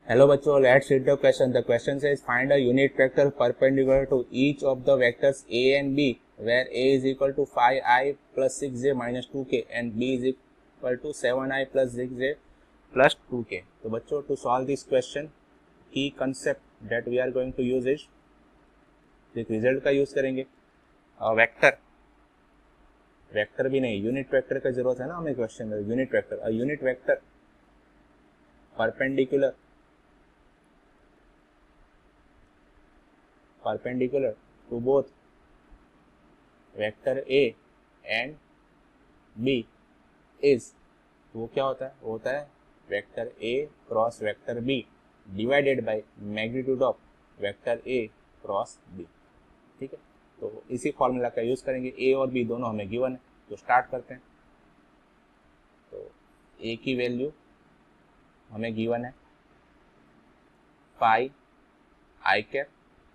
Hello बच्चों, let's read the question. The question says find a unit vector perpendicular to each of the vectors a and b, where a is equal to 5i plus 6j minus 2k and b is equal to 7i plus 6j plus 2k. तो बच्चों, to solve this question, key concept that we are going to use is एक result का use करेंगे. Vector भी नहीं, unit vector का जरूरत है ना हमें क्वेश्चन में. Unit vector, unit vector perpendicular to both vector A and B is, तो वो क्या होता है? वो होता है vector A cross vector B divided by magnitude of vector A cross B. ठीक है, तो इसी फॉर्मूला का यूज करेंगे. A और B दोनों हमें गिवन है, तो स्टार्ट करते हैं. तो A की वैल्यू हमें गिवन है 5i cap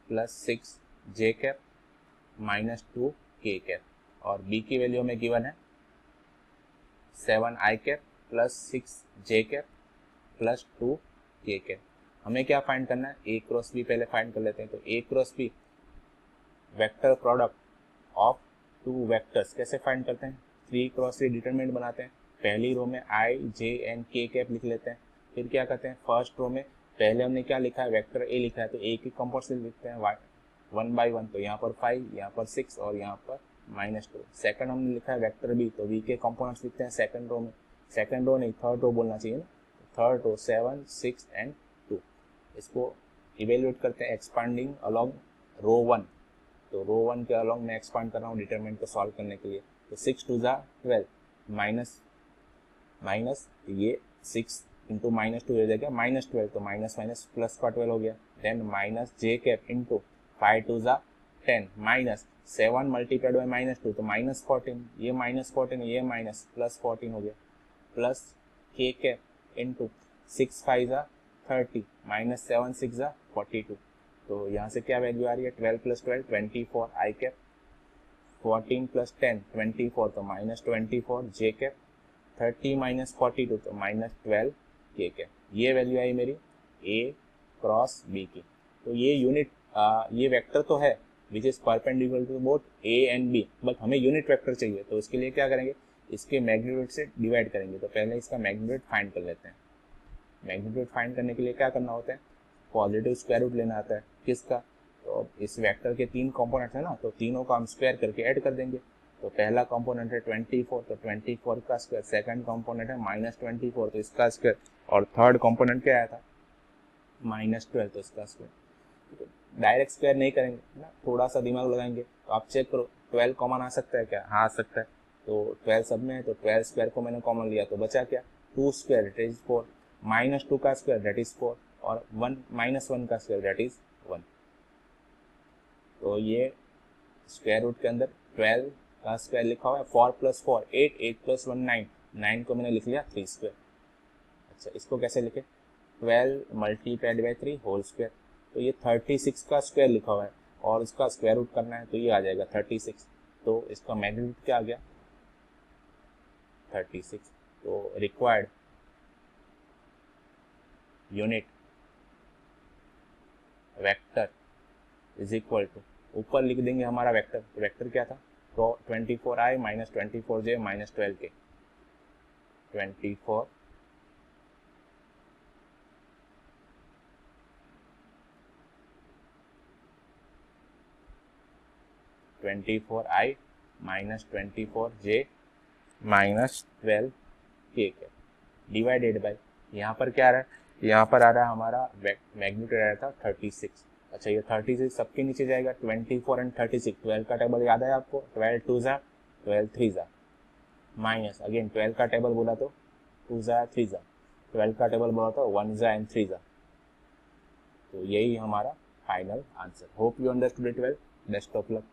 plus 6j cap minus 2k cap, और b की वैल्यू हमें गिवन है 7i cap plus 6j cap plus 2k cap. हमें क्या फाइंड करना है? a क्रॉस b पहले फाइंड कर लेते हैं. तो a cross b vector product of two vectors कैसे फाइंड करते हैं? 3 क्रॉस 3 डिटरमिनेंट बनाते हैं. पहली रो में i, j and k cap लिख लेते हैं. फिर क्या करते हैं? फर्स्ट रो में पहले हमने क्या लिखा है? वेक्टर ए लिखा है, तो ए की कंपाउंड से लिखते हैं 1 बाई 1. तो यहाँ पर 5, यहाँ पर 6 और यहाँ पर -2. सेकंड हमने लिखा है वेक्टर बी, तो बी के कंपोनेंट्स लिखते हैं सेकंड रो में. सेकंड रो नहीं, थर्ड रो बोलना चाहिए ना. Third row 7, 6 and 2. इसको इवेल्युएट करते हैं एक्सपांडिंग अलोंग रो 1. तो रो 1 के अलोंग मैं एक्सपांड कर रहा हूँ डिटरमिनेंट को सॉल्व करने के लिए. तो 6 2 जा 12 माइनस ये 6 इंटू -2 हो जाएगा -12, तो माइनस माइनस प्लस का 12 हो गया. देन माइनस जे कैप इंटू 5 2 जा 10 माइनस 7 मल्टीप्लाइड बाई -2, तो -14. ये -14, ये माइनस प्लस 14 हो गया. प्लस के कैप इंटू 6 5 जा 30 माइनस 7 6 जा 42. तो यहाँ से क्या वैल्यू आ रही है? 12 प्लस 12 24 आई कैप, 14 प्लस 10 24, तो -24 जे कैप, 30 माइनस 42, तो -12 के कैप. ये वैल्यू आई मेरी a क्रॉस b की. तो ये यूनिट ये वेक्टर तो है which is perpendicular to both a and b, but हमें यूनिट वेक्टर चाहिए. तो इसके लिए क्या करेंगे? इसके मैग्नीट्यूड से डिवाइड करेंगे. तो पहले इसका मैग्नीट्यूड फाइंड कर लेते हैं. मैग्नीट्यूड फाइंड करने के लिए क्या करना होता है? पॉजिटिव स्क्वायर रूट लेना आता है. किसका? तो इस वेक्टर के 3 कंपोनेंट है ना, तो तीनों का हम स्क्वायर करके ऐड कर देंगे. तो पहला कंपोनेंट है 24, तो 24 का स्क्वायर. सेकंड कंपोनेंट है -24, तो इसका स्क्वायर. और थर्ड कंपोनेंट क्या आया था? -12, तो इसका स्क्वायर. डायरेक्ट स्क्वायर नहीं करेंगे ना, थोड़ा सा दिमाग लगाएंगे. तो आप चेक करो 12 कॉमन आ सकता है क्या? हाँ आ सकता है. तो 12 सब में है, तो 12 स्क्वायर को मैंने कॉमन लिया, तो बचा क्या? 2 स्क्वायर दैट इज 4, -2 का स्क्वायर दैट इज 4, और 1 -1 का स्क्वायर दैट इज 1. तो ये स्क्वायर रूट के अंदर 12 का स्क्वायर लिखा हुआ है. 4 प्लस 4 8, 8 प्लस 1 9, 9 को मैंने लिख लिया 3 स्क्वायर. अच्छा, इसको कैसे लिखे? 12 मल्टीप्लाइड बाई 3 होल स्क्वायर. तो ये 36 का स्क्वायर लिखा हुआ है और इसका स्क्वायर रूट करना है, तो ये आ जाएगा 36. तो इसका मैग्नीट्यूड क्या आ गया? 36. तो required unit vector is equal to, ऊपर लिख देंगे हमारा वेक्टर. तो वेक्टर क्या था? तो 24i minus 24j minus 12k. 24i minus 24j minus 12k divided by, यहाँ पर क्या आ रहा है? यहाँ पर आ रहा है हमारा मैग्नीट्यूड आ रहा था 36. अच्छा, ये 36 सबके नीचे जाएगा. 24 एंड 36, 12 का टेबल याद है आपको? 12 2 जा 12 3 जा, माइनस अगेन 12 का टेबल बोला तो 2 जा 3 जा, 12 का टेबल बोला तो 1 जा एंड 3 जा. तो यही हमारा final answer. Hope you understood it well. Best of luck.